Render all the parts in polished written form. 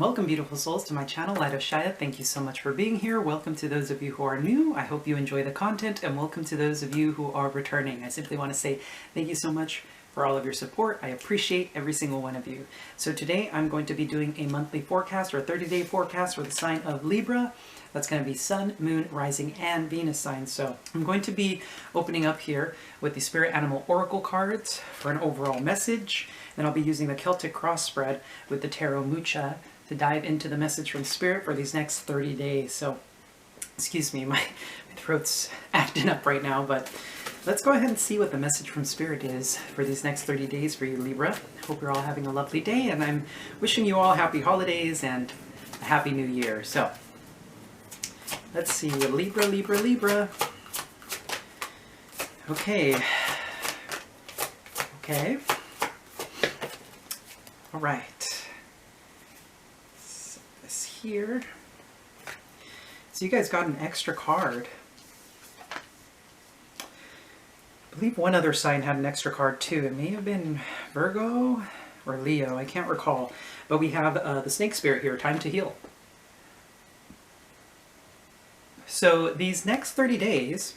welcome beautiful souls to my channel, Light of Shaya. Thank you so much for being here. Welcome to those of you who are new. I hope you enjoy the content, and welcome to those of you who are returning. I simply want to say thank you so much for all of your support. I appreciate every single one of you. So today I'm going to be doing a monthly forecast or a 30-day forecast for the sign of Libra. That's going to be Sun, Moon, Rising, and Venus signs. So I'm going to be opening up here with the Spirit Animal Oracle cards for an overall message. Then I'll be using the Celtic Cross Spread with the Tarot Mucha to dive into the message from Spirit for these next 30 days. So, excuse me, my throat's acting up right now, but let's go ahead and see what the message from Spirit is for these next 30 days for you, Libra. Hope you're all having a lovely day, and I'm wishing you all happy holidays and a happy new year. So, let's see, Libra, Libra, Libra. Okay. Okay. All right. Set this here. So you guys got an extra card. I believe one other sign had an extra card too. It may have been Virgo or Leo. I can't recall. But we have the Snake Spirit here, Time to Heal. So these next 30 days,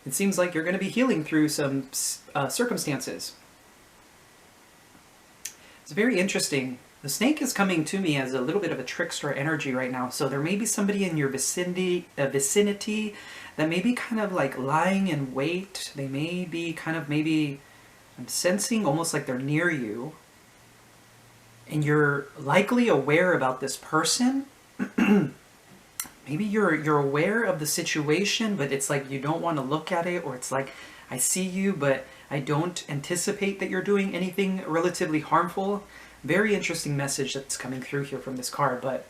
it seems like you're going to be healing through some circumstances. It's very interesting. The snake is coming to me as a little bit of a trickster energy right now. So there may be somebody in your vicinity that may be kind of like lying in wait. They may be kind of maybe, I'm sensing almost like they're near you. And you're likely aware about this person. Maybe you're aware of the situation, but it's like you don't want to look at it, or it's like, I see you, but I don't anticipate that you're doing anything relatively harmful. Very interesting message that's coming through here from this card, but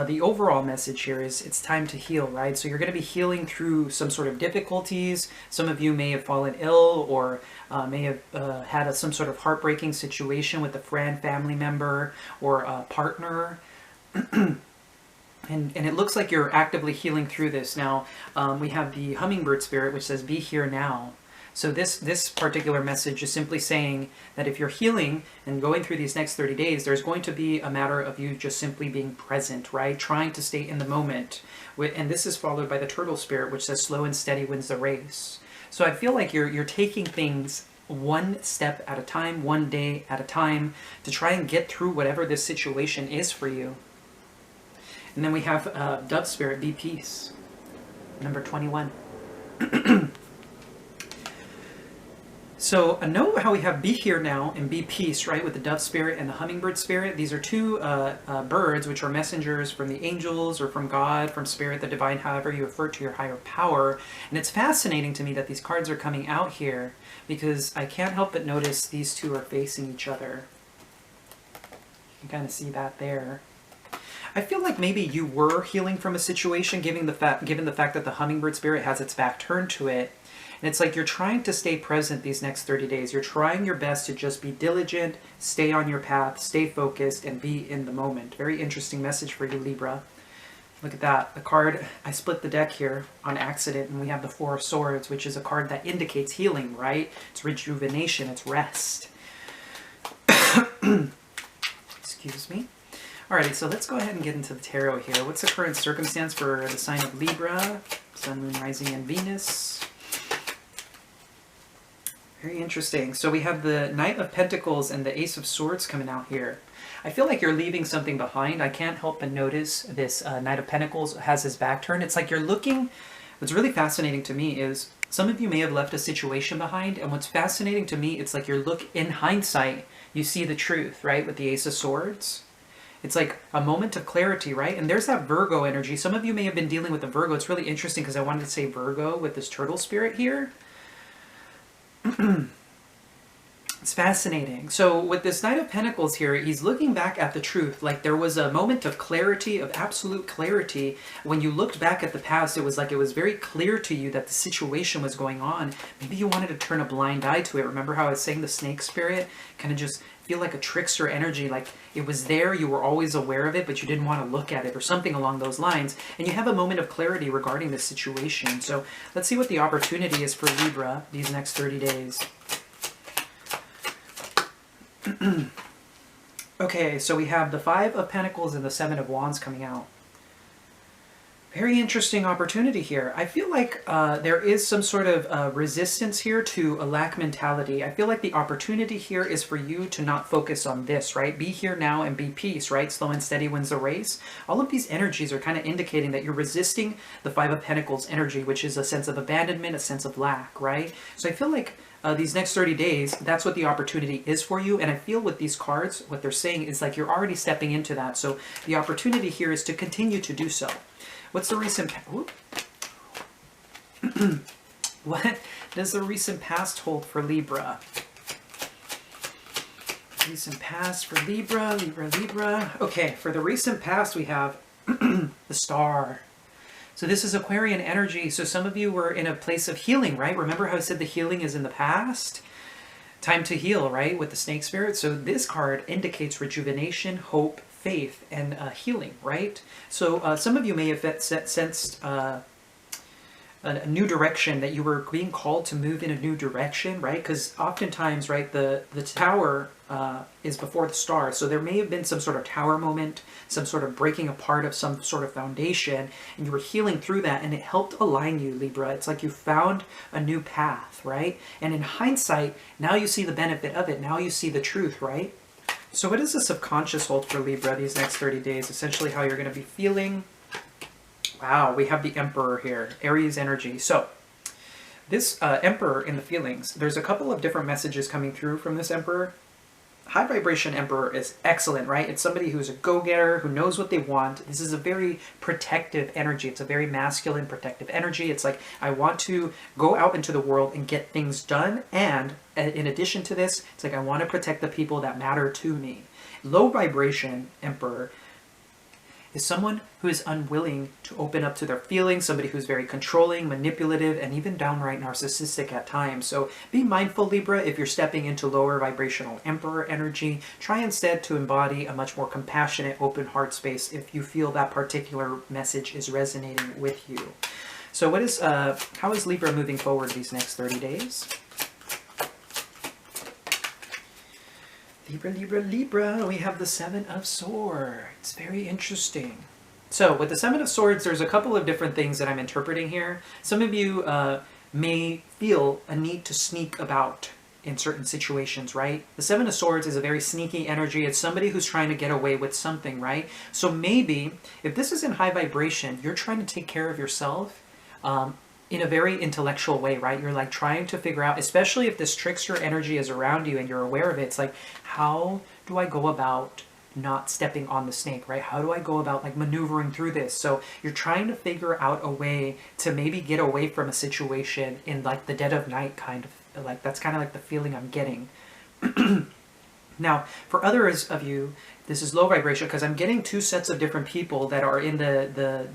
the overall message here is it's time to heal, right? So you're going to be healing through some sort of difficulties. Some of you may have fallen ill, or may have had some sort of heartbreaking situation with a friend, family member, or a partner. And it looks like you're actively healing through this. Now, we have the Hummingbird Spirit, which says, be here now. So this particular message is simply saying that if you're healing and going through these next 30 days, there's going to be a matter of you just simply being present, right? Trying to stay in the moment. And this is followed by the Turtle Spirit, which says, slow and steady wins the race. So I feel like you're taking things one step at a time, one day at a time, to try and get through whatever this situation is for you. And then we have Dove Spirit, be peace, number 21. So note how we have be here now and be peace, right, with the Dove Spirit and the Hummingbird Spirit. These are two birds which are messengers from the angels or from God, from Spirit, the divine, however you refer to your higher power. And it's fascinating to me that these cards are coming out here, because I can't help but notice these two are facing each other. You can kind of see that there. I feel like maybe you were healing from a situation, given the fact that the Hummingbird Spirit has its back turned to it. And it's like you're trying to stay present these next 30 days. You're trying your best to just be diligent, stay on your path, stay focused, and be in the moment. Very interesting message for you, Libra. Look at that. The card, I split the deck here on accident, and we have the Four of Swords, which is a card that indicates healing, right? It's rejuvenation, it's rest. Excuse me. Alrighty, so let's go ahead and get into the tarot here. What's the current circumstance for the sign of Libra, Sun, Moon, Rising, and Venus? Very interesting. So we have the Knight of Pentacles and the Ace of Swords coming out here. I feel like you're leaving something behind. I can't help but notice this Knight of Pentacles has his back turned. It's like you're looking... What's really fascinating to me is some of you may have left a situation behind, and what's fascinating to me, it's like you're in hindsight, you see the truth, right, with the Ace of Swords. It's like a moment of clarity, right? And there's that Virgo energy. Some of you may have been dealing with the Virgo. It's really interesting because I wanted to say Virgo with this Turtle Spirit here. It's fascinating. So with this Knight of Pentacles here, he's looking back at the truth. Like there was a moment of clarity, of absolute clarity. When you looked back at the past, it was like it was very clear to you that the situation was going on. Maybe you wanted to turn a blind eye to it. Remember how I was saying the Snake Spirit kind of just feel like a trickster energy, like it was there, you were always aware of it, but you didn't want to look at it, or something along those lines. And you have a moment of clarity regarding this situation. So let's see what the opportunity is for Libra these next 30 days. Okay, so we have the Five of Pentacles and the Seven of Wands coming out. Very interesting opportunity here. I feel like there is some sort of resistance here to a lack mentality. I feel like the opportunity here is for you to not focus on this, right? Be here now and be peace, right? Slow and steady wins the race. All of these energies are kind of indicating that you're resisting the Five of Pentacles energy, which is a sense of abandonment, a sense of lack, right? So I feel like these next 30 days, that's what the opportunity is for you. And I feel with these cards, what they're saying is like you're already stepping into that. So the opportunity here is to continue to do so. What's the recent... What does the recent past hold for Libra? Recent past for Libra, Libra. Okay, for the recent past we have the Star. So this is Aquarian energy. So some of you were in a place of healing, right? Remember how I said the healing is in the past? Time to heal, right? With the Snake Spirit. So this card indicates rejuvenation, hope, faith, and healing, right? So some of you may have sensed a new direction, that you were being called to move in a new direction, right? Because oftentimes, right, the tower is before the star. So there may have been some sort of tower moment, some sort of breaking apart of some sort of foundation, and you were healing through that, and it helped align you, Libra. It's like you found a new path, right? And in hindsight, now you see the benefit of it. Now you see the truth, right? So what does the subconscious hold for Libra these next 30 days? Essentially how you're going to be feeling. Wow, we have the Emperor here, Aries energy. So this Emperor in the feelings, there's a couple of different messages coming through from this Emperor. High vibration Emperor is excellent, right? It's somebody who's a go-getter, who knows what they want. This is a very protective energy. It's a very masculine, protective energy. It's like, I want to go out into the world and get things done. And in addition to this, it's like, I want to protect the people that matter to me. Low vibration Emperor is someone who is unwilling to open up to their feelings, somebody who's very controlling, manipulative, and even downright narcissistic at times. So be mindful, Libra, if you're stepping into lower vibrational Emperor energy. Try instead to embody a much more compassionate, open heart space if you feel that particular message is resonating with you. So what is, how is Libra moving forward these next 30 days? Libra, Libra, Libra, we have the Seven of Swords. Very interesting. So with the Seven of Swords, there's a couple of different things that I'm interpreting here. Some of you may feel a need to sneak about in certain situations, right? The Seven of Swords is a very sneaky energy. It's somebody who's trying to get away with something, right? So maybe if this is in high vibration, you're trying to take care of yourself in a very intellectual way, right? You're like trying to figure out, especially if this trickster energy is around you and you're aware of it, it's like, how do I go about not stepping on the snake, right? How do I go about like maneuvering through this? So you're trying to figure out a way to maybe get away from a situation in like the dead of night, kind of like, that's kind of like the feeling I'm getting. Now, for others of you, this is low vibration because I'm getting two sets of different people that are in the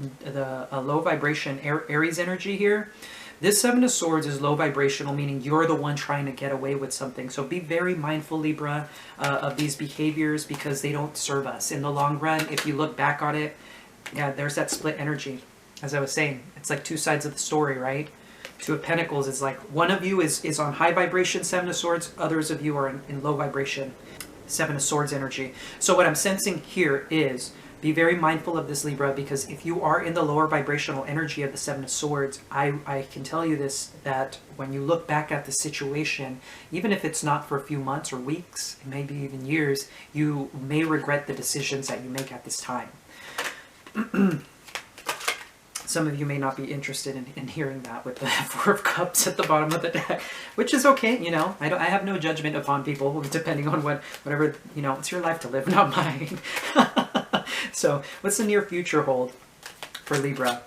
low vibration Aries energy here. This Seven of Swords is low vibrational, meaning you're the one trying to get away with something. So be very mindful, Libra, of these behaviors because they don't serve us. In the long run, if you look back on it, yeah, there's that split energy. As I was saying, it's like two sides of the story, right? Two of Pentacles is like one of you is on high vibration Seven of Swords, others of you are in low vibration Seven of Swords energy. So what I'm sensing here is be very mindful of this, Libra, because if you are in the lower vibrational energy of the Seven of Swords, I can tell you this, that when you look back at the situation, even if it's not for a few months or weeks, maybe even years, you may regret the decisions that you make at this time. Some of you may not be interested in hearing that with the Four of Cups at the bottom of the deck, which is okay, you know. I have no judgment upon people, depending on whatever, you know, it's your life to live, not mine. So, what's the near future hold for Libra?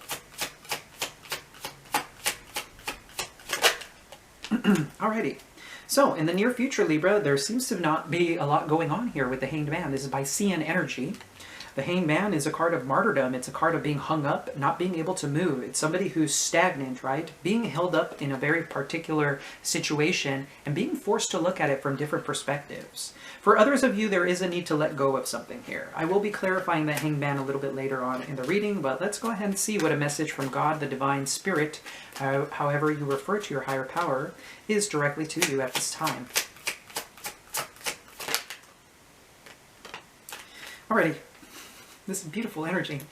Alrighty. So, in the near future, Libra, there seems to not be a lot going on here with the Hanged Man. This is by CN Energy. The Hanged Man is a card of martyrdom. It's a card of being hung up, not being able to move. It's somebody who's stagnant, right? Being held up in a very particular situation and being forced to look at it from different perspectives. For others of you, there is a need to let go of something here. I will be clarifying the Hanged Man a little bit later on in the reading, but let's go ahead and see what a message from God, the Divine Spirit, however you refer to your higher power, is directly to you at this time. Alrighty, this is beautiful energy.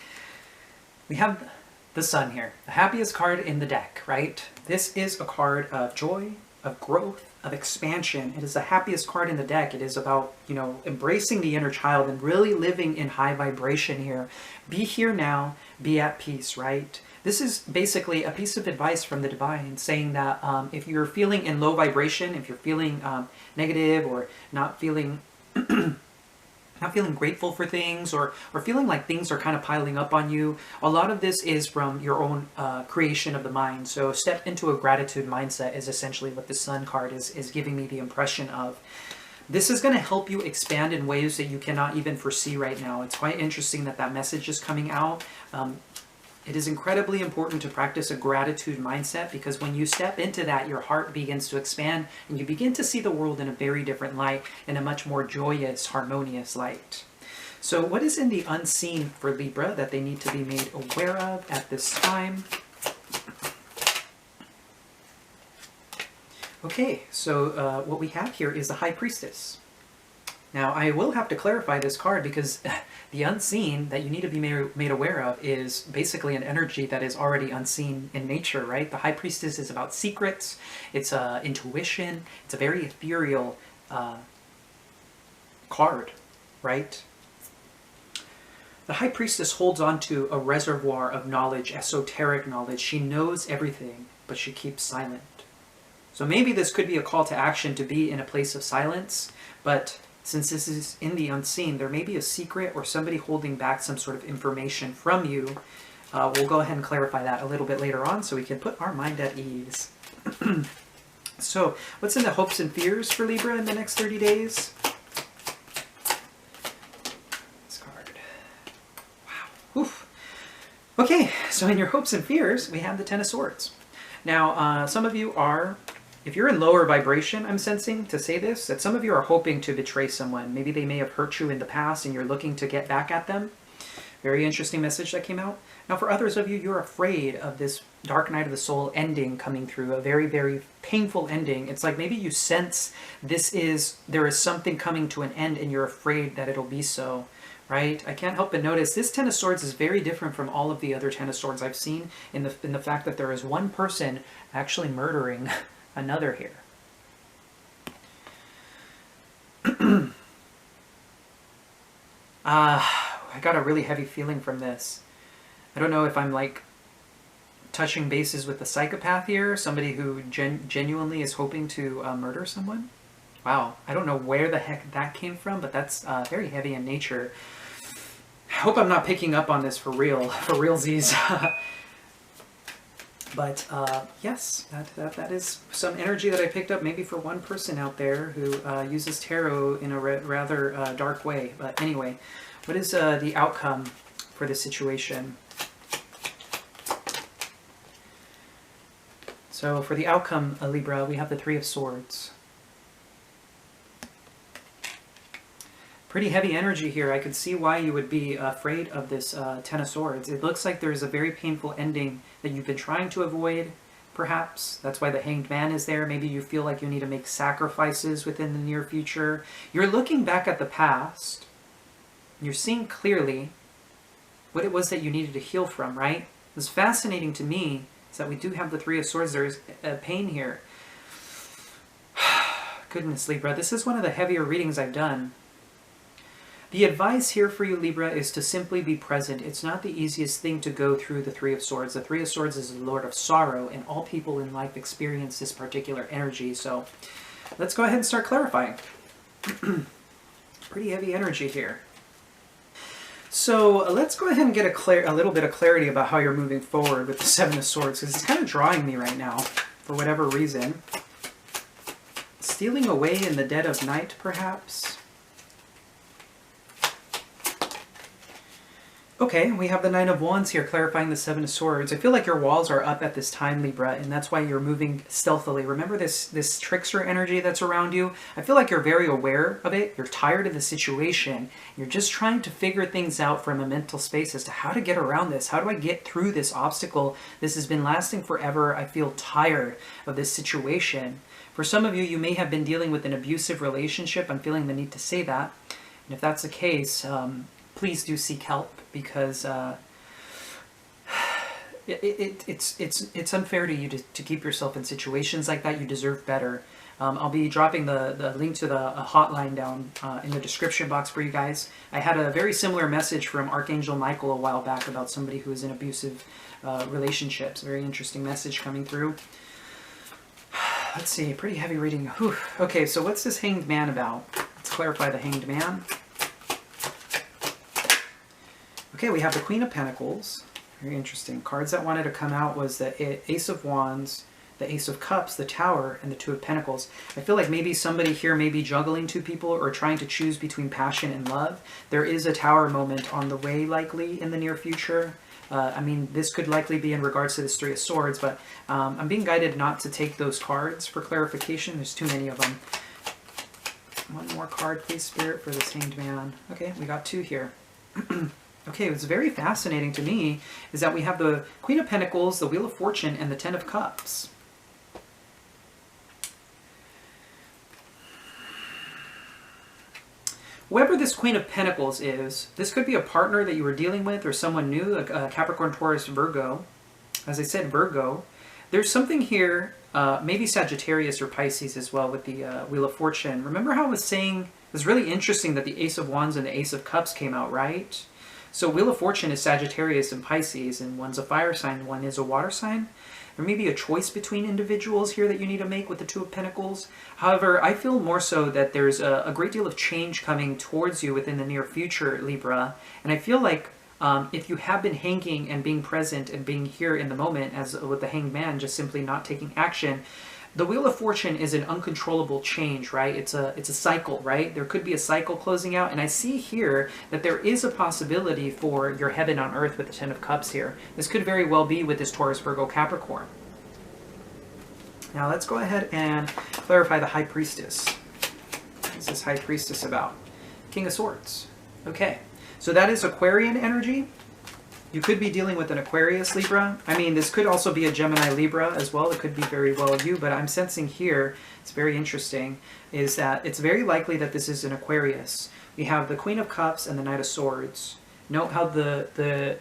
We have the Sun here, the happiest card in the deck, right? This is a card of joy, of growth, of expansion. It is the happiest card in the deck. It is about, embracing the inner child and really living in high vibration here. Be here now, be at peace, right? This is basically a piece of advice from the divine saying that if you're feeling in low vibration, if you're feeling negative or not feeling grateful for things or feeling like things are kind of piling up on you, a lot of this is from your own creation of the mind. So step into a gratitude mindset is essentially what the Sun card is giving me the impression of. This is going to help you expand in ways that you cannot even foresee right now. It's quite interesting that that message is coming out. It is incredibly important to practice a gratitude mindset because when you step into that, your heart begins to expand and you begin to see the world in a very different light, in a much more joyous, harmonious light. So what is in the unseen for Libra that they need to be made aware of at this time? Okay, so what we have here is the High Priestess. Now, I will have to clarify this card because the unseen that you need to be made aware of is basically an energy that is already unseen in nature, right? The High Priestess is about secrets, it's intuition, it's a very ethereal card, right? The High Priestess holds on to a reservoir of knowledge, esoteric knowledge. She knows everything, but she keeps silent. So maybe this could be a call to action to be in a place of silence, but since this is in the unseen, there may be a secret or somebody holding back some sort of information from you. We'll go ahead and clarify that a little bit later on so we can put our mind at ease. So, what's in the hopes and fears for Libra in the next 30 days? This card. Wow. Oof. Okay, so in your hopes and fears, we have the Ten of Swords. Now, some of you are... If you're in lower vibration, I'm sensing to say this, that some of you are hoping to betray someone. Maybe they may have hurt you in the past and you're looking to get back at them. Very interesting message that came out. Now for others of you, you're afraid of this dark night of the soul ending coming through, a very, very painful ending. It's like maybe you sense there is something coming to an end and you're afraid that it'll be so. Right? I can't help but notice this Ten of Swords is very different from all of the other Ten of Swords I've seen in the fact that there is one person actually murdering another here. I got a really heavy feeling from this. I don't know if I'm like touching bases with the psychopath here, somebody who genuinely is hoping to murder someone. Wow, I don't know where the heck that came from, but that's very heavy in nature. I hope I'm not picking up on this for realsies. But yes, that is some energy that I picked up maybe for one person out there who uses tarot in a rather dark way. But anyway, what is the outcome for this situation? So for the outcome, Libra, we have the Three of Swords. Pretty heavy energy here. I could see why you would be afraid of this Ten of Swords. It looks like there's a very painful ending that you've been trying to avoid, perhaps. That's why the Hanged Man is there. Maybe you feel like you need to make sacrifices within the near future. You're looking back at the past. You're seeing clearly what it was that you needed to heal from, right? What's fascinating to me is that we do have the Three of Swords. There's pain here. Goodness, Libra. This is one of the heavier readings I've done. The advice here for you, Libra, is to simply be present. It's not the easiest thing to go through the Three of Swords. The Three of Swords is the Lord of Sorrow, and all people in life experience this particular energy. So let's go ahead and start clarifying. Pretty heavy energy here. So let's go ahead and get a little bit of clarity about how you're moving forward with the Seven of Swords, because it's kind of drawing me right now, for whatever reason. Stealing away in the dead of night, perhaps? Okay, we have the Nine of Wands here, clarifying the Seven of Swords. I feel like your walls are up at this time, Libra, and that's why you're moving stealthily. Remember this trickster energy that's around you? I feel like you're very aware of it. You're tired of the situation. You're just trying to figure things out from a mental space as to how to get around this. How do I get through this obstacle? This has been lasting forever. I feel tired of this situation. For some of you, you may have been dealing with an abusive relationship. I'm feeling the need to say that. And if that's the case, please do seek help, because it's unfair to you to keep yourself in situations like that. You deserve better. I'll be dropping the link to the hotline down in the description box for you guys. I had a very similar message from Archangel Michael a while back about somebody who is in abusive relationships. Very interesting message coming through. Let's see, pretty heavy reading. Whew. Okay, so what's this Hanged Man about? Let's clarify the Hanged Man. Okay, we have the Queen of Pentacles. Very interesting. Cards that wanted to come out was the Ace of Wands, the Ace of Cups, the Tower, and the Two of Pentacles. I feel like maybe somebody here may be juggling two people or trying to choose between passion and love. There is a Tower moment on the way, likely, in the near future. I mean, this could likely be in regards to this Three of Swords, but I'm being guided not to take those cards for clarification. There's too many of them. One more card, please, Spirit, for this Hanged Man. Okay, we got two here. Okay, what's very fascinating to me is that we have the Queen of Pentacles, the Wheel of Fortune, and the Ten of Cups. Whoever this Queen of Pentacles is, this could be a partner that you were dealing with or someone new, like Capricorn, Taurus, Virgo. As I said, Virgo. There's something here, maybe Sagittarius or Pisces as well with the Wheel of Fortune. Remember how I was saying, it was really interesting that the Ace of Wands and the Ace of Cups came out, right? So Wheel of Fortune is Sagittarius and Pisces, and one's a fire sign, one is a water sign. There may be a choice between individuals here that you need to make with the Two of Pentacles. However, I feel more so that there's a great deal of change coming towards you within the near future, Libra. And I feel like if you have been hanging and being present and being here in the moment, as with the Hanged Man, just simply not taking action, the Wheel of Fortune is an uncontrollable change, right? It's a cycle, right? There could be a cycle closing out, and I see here that there is a possibility for your heaven on earth with the Ten of Cups here. This could very well be with this Taurus, Virgo, Capricorn. Now let's go ahead and clarify the High Priestess. What is this High Priestess about? King of Swords. Okay, so that is Aquarian energy. You could be dealing with an Aquarius, Libra. I mean, this could also be a Gemini, Libra as well. It could be very well you, but I'm sensing here, it's very interesting, is that it's very likely that this is an Aquarius. We have the Queen of Cups and the Knight of Swords. Note how the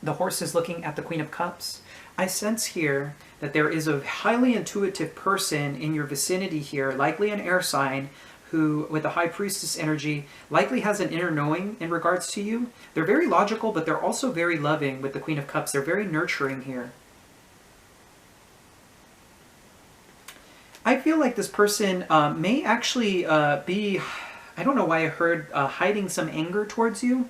horse is looking at the Queen of Cups. I sense here that there is a highly intuitive person in your vicinity here, likely an air sign, who, with the High Priestess energy, likely has an inner knowing in regards to you. They're very logical, but they're also very loving with the Queen of Cups. They're very nurturing here. I feel like this person may actually be, I don't know why I heard hiding some anger towards you.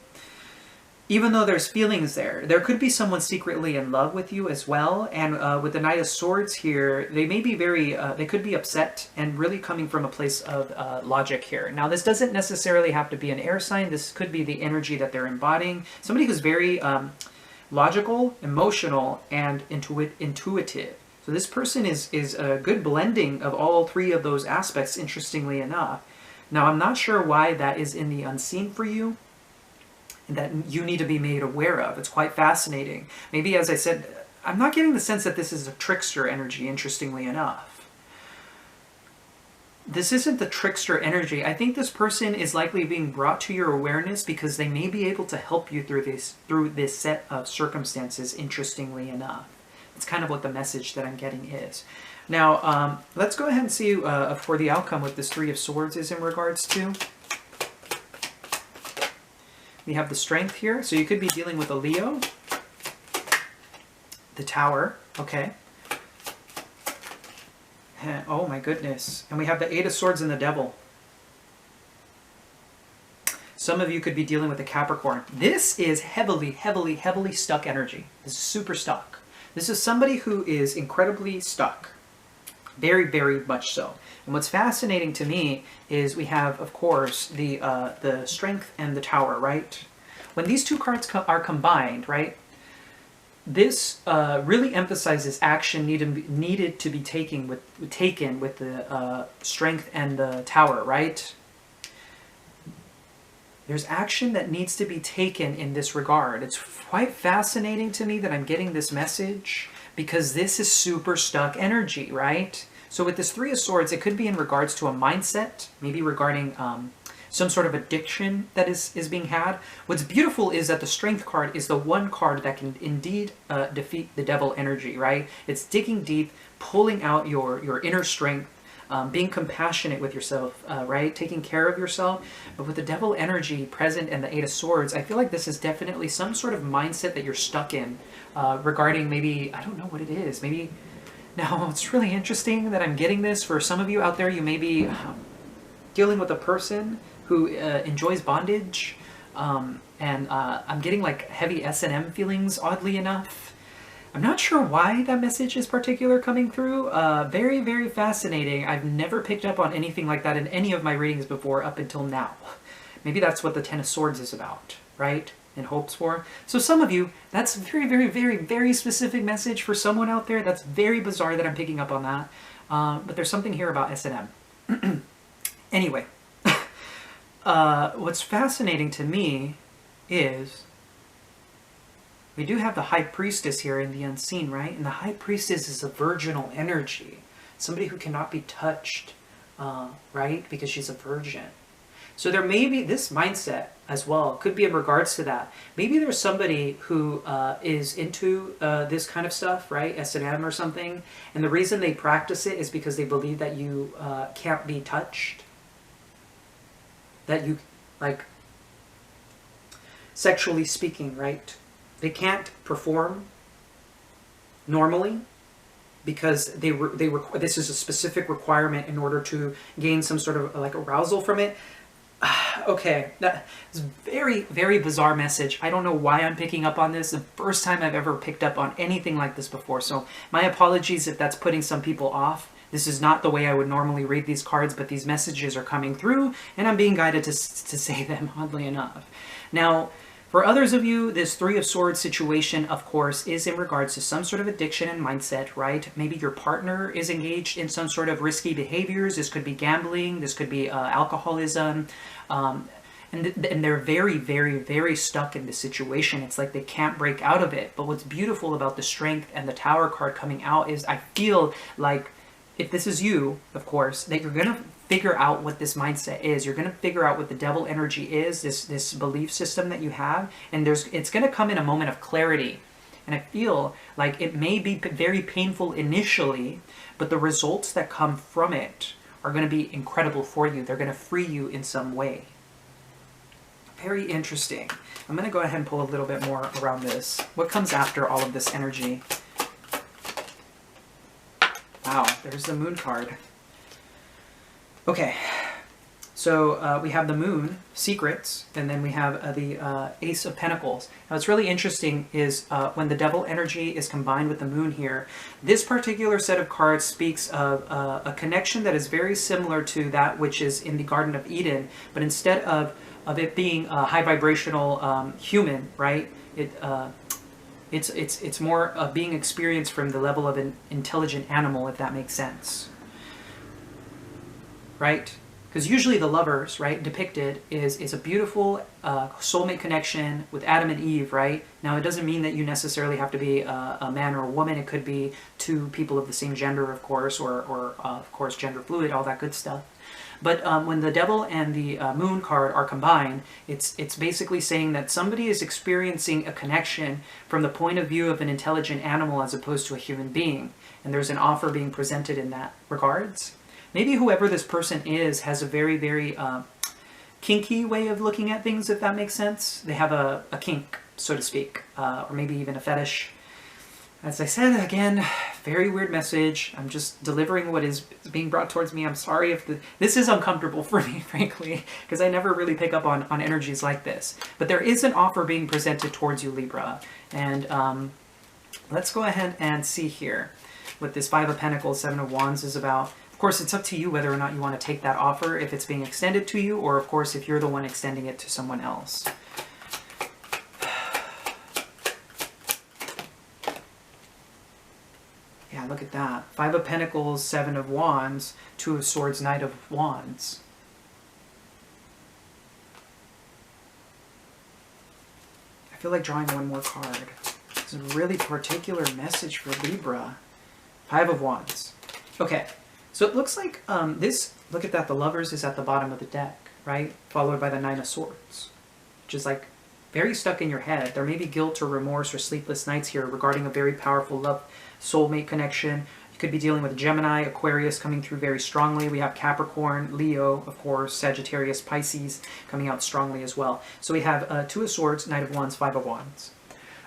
Even though there's feelings there, there could be someone secretly in love with you as well. And with the Knight of Swords here, they may be very, they could be upset and really coming from a place of logic here. Now, this doesn't necessarily have to be an air sign. This could be the energy that they're embodying. Somebody who's very logical, emotional, and intuitive. So this person is a good blending of all three of those aspects, interestingly enough. Now, I'm not sure why that is in the unseen for you, that you need to be made aware of. It's quite fascinating. Maybe, as I said, I'm not getting the sense that this is a trickster energy, interestingly enough. This isn't the trickster energy. I think this person is likely being brought to your awareness because they may be able to help you through this set of circumstances, interestingly enough. It's kind of what the message that I'm getting is. Now, let's go ahead and see for the outcome what this Three of Swords is in regards to. We have the Strength here, so you could be dealing with a Leo. The Tower, okay. And, oh my goodness. And we have the Eight of Swords and the Devil. Some of you could be dealing with a Capricorn. This is heavily, heavily, heavily stuck energy. This is super stuck. This is somebody who is incredibly stuck. Very, very much so. And what's fascinating to me is we have, of course, the Strength and the Tower, right? When these two cards are combined, right, this really emphasizes action needed to be taken with the Strength and the Tower, right? There's action that needs to be taken in this regard. It's quite fascinating to me that I'm getting this message because this is super stuck energy, right? So with this Three of Swords, it could be in regards to a mindset, maybe regarding some sort of addiction that is being had. What's beautiful is that the Strength card is the one card that can indeed defeat the devil energy, right? It's digging deep, pulling out your inner strength, being compassionate with yourself, right? Taking care of yourself. But with the devil energy present and the Eight of Swords, I feel like this is definitely some sort of mindset that you're stuck in regarding maybe, I don't know what it is. Maybe, now it's really interesting that I'm getting this. For some of you out there, you may be dealing with a person who enjoys bondage. And I'm getting like heavy S&M feelings, oddly enough. I'm not sure why that message is particular coming through. Very, very fascinating. I've never picked up on anything like that in any of my readings before up until now. Maybe that's what the Ten of Swords is about, right? And hopes for. So some of you, that's a very, very, very, very specific message for someone out there. That's very bizarre that I'm picking up on that. But there's something here about S&M. Anyway, what's fascinating to me is we do have the High Priestess here in the unseen, right? And the High Priestess is a virginal energy. Somebody who cannot be touched, right? Because she's a virgin. So there may be this mindset as well. Could be in regards to that. Maybe there's somebody who is into this kind of stuff, right? S&M or something. And the reason they practice it is because they believe that you can't be touched. That you, like, sexually speaking, right? They can't perform normally because this is a specific requirement in order to gain some sort of like arousal from it. Okay, that is a very, very bizarre message. I don't know why I'm picking up on this. The first time I've ever picked up on anything like this before. So my apologies if that's putting some people off. This is not the way I would normally read these cards, but these messages are coming through and I'm being guided to say them, oddly enough. Now, for others of you, this Three of Swords situation, of course, is in regards to some sort of addiction and mindset, right? Maybe your partner is engaged in some sort of risky behaviors. This could be gambling. This could be alcoholism. And they're very, very, very stuck in this situation. It's like they can't break out of it. But what's beautiful about the Strength and the Tower card coming out is I feel like if this is you, of course, that you're going to figure out what this mindset is. You're going to figure out what the devil energy is, this belief system that you have, and it's going to come in a moment of clarity. And I feel like it may be very painful initially, but the results that come from it are going to be incredible for you. They're going to free you in some way. Very interesting. I'm going to go ahead and pull a little bit more around this. What comes after all of this energy? Wow, there's the Moon card. Okay, so we have the Moon, Secrets, and then we have the Ace of Pentacles. Now what's really interesting is when the devil energy is combined with the Moon here, this particular set of cards speaks of a connection that is very similar to that which is in the Garden of Eden, but instead of it being a high vibrational human, right, it's more of being experienced from the level of an intelligent animal, if that makes sense. Right? Because usually the lovers, right, depicted is a beautiful soulmate connection with Adam and Eve, right? Now it doesn't mean that you necessarily have to be a man or a woman. It could be two people of the same gender, of course, or of course gender fluid, all that good stuff. But when the devil and the Moon card are combined, it's basically saying that somebody is experiencing a connection from the point of view of an intelligent animal as opposed to a human being. And there's an offer being presented in that regards. Maybe whoever this person is has a very, very kinky way of looking at things, if that makes sense. They have a kink, so to speak, or maybe even a fetish. As I said, again, very weird message. I'm just delivering what is being brought towards me. I'm sorry if this is uncomfortable for me, frankly, because I never really pick up on energies like this. But there is an offer being presented towards you, Libra. And let's go ahead and see here what this Five of Pentacles, Seven of Wands is about. Of course, it's up to you whether or not you want to take that offer, if it's being extended to you, or of course, if you're the one extending it to someone else. Yeah, look at that. Five of Pentacles, Seven of Wands, Two of Swords, Knight of Wands. I feel like drawing one more card. It's a really particular message for Libra. Five of Wands. Okay. So it looks like look at that, the Lovers is at the bottom of the deck. right? Followed by the Nine of Swords, which is like very stuck in your head. There may be guilt or remorse or sleepless nights here regarding a very powerful love soulmate connection. You could be dealing with Gemini, Aquarius coming through very strongly. We have Capricorn, Leo, of course, Sagittarius, Pisces coming out strongly as well. So we have Two of Swords, Knight of Wands, Five of Wands.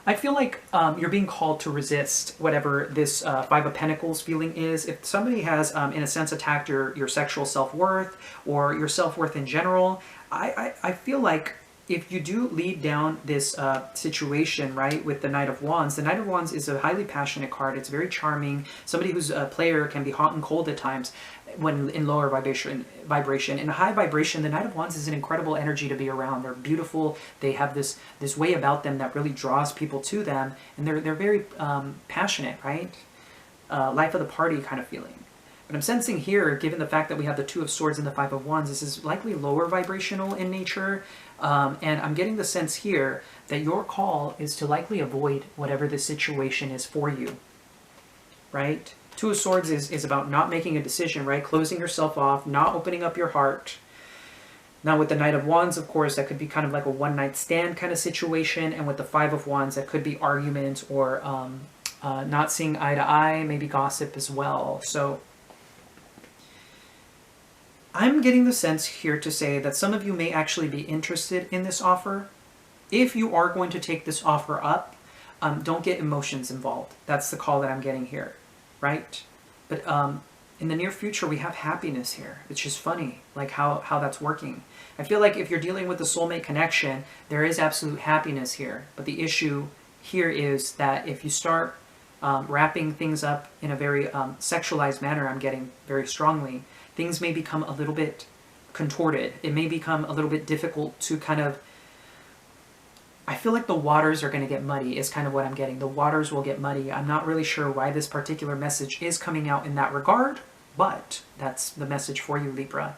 I feel like you're being called to resist whatever this Five of Pentacles feeling is. If somebody has, in a sense, attacked your sexual self-worth or your self-worth in general, I feel like if you do lead down this situation, right, with the Knight of Wands is a highly passionate card. It's very charming. Somebody who's a player can be hot and cold at times when in lower vibration. In a high vibration, the Knight of Wands is an incredible energy to be around. They're beautiful. They have this way about them that really draws people to them, and they're very passionate, right? Life of the party kind of feeling. But I'm sensing here, given the fact that we have the Two of Swords and the Five of Wands, this is likely lower vibrational in nature. And I'm getting the sense here that your call is to likely avoid whatever the situation is for you, right? Two of Swords is about not making a decision, right? Closing yourself off, not opening up your heart. Now with the Knight of Wands, of course, that could be kind of like a one-night stand kind of situation. And with the Five of Wands, that could be arguments or not seeing eye to eye, maybe gossip as well. So I'm getting the sense here to say that some of you may actually be interested in this offer. If you are going to take this offer up, don't get emotions involved. That's the call that I'm getting here, right? But in the near future, we have happiness here. It's just funny, like how that's working. I feel like if you're dealing with the soulmate connection, there is absolute happiness here. But the issue here is that if you start wrapping things up in a very sexualized manner, I'm getting very strongly, things may become a little bit contorted. It may become a little bit difficult to kind of... I feel like the waters are going to get muddy is kind of what I'm getting. The waters will get muddy. I'm not really sure why this particular message is coming out in that regard, but that's the message for you, Libra.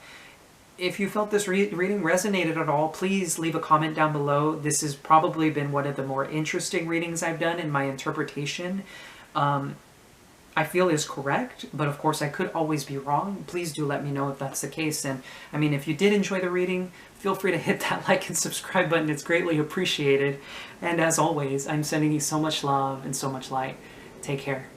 If you felt this reading resonated at all, please leave a comment down below. This has probably been one of the more interesting readings I've done in my interpretation. I feel is correct, but of course I could always be wrong. Please do let me know if that's the case. And I mean, if you did enjoy the reading, feel free to hit that like and subscribe button. It's greatly appreciated. And as always, I'm sending you so much love and so much light. Take care.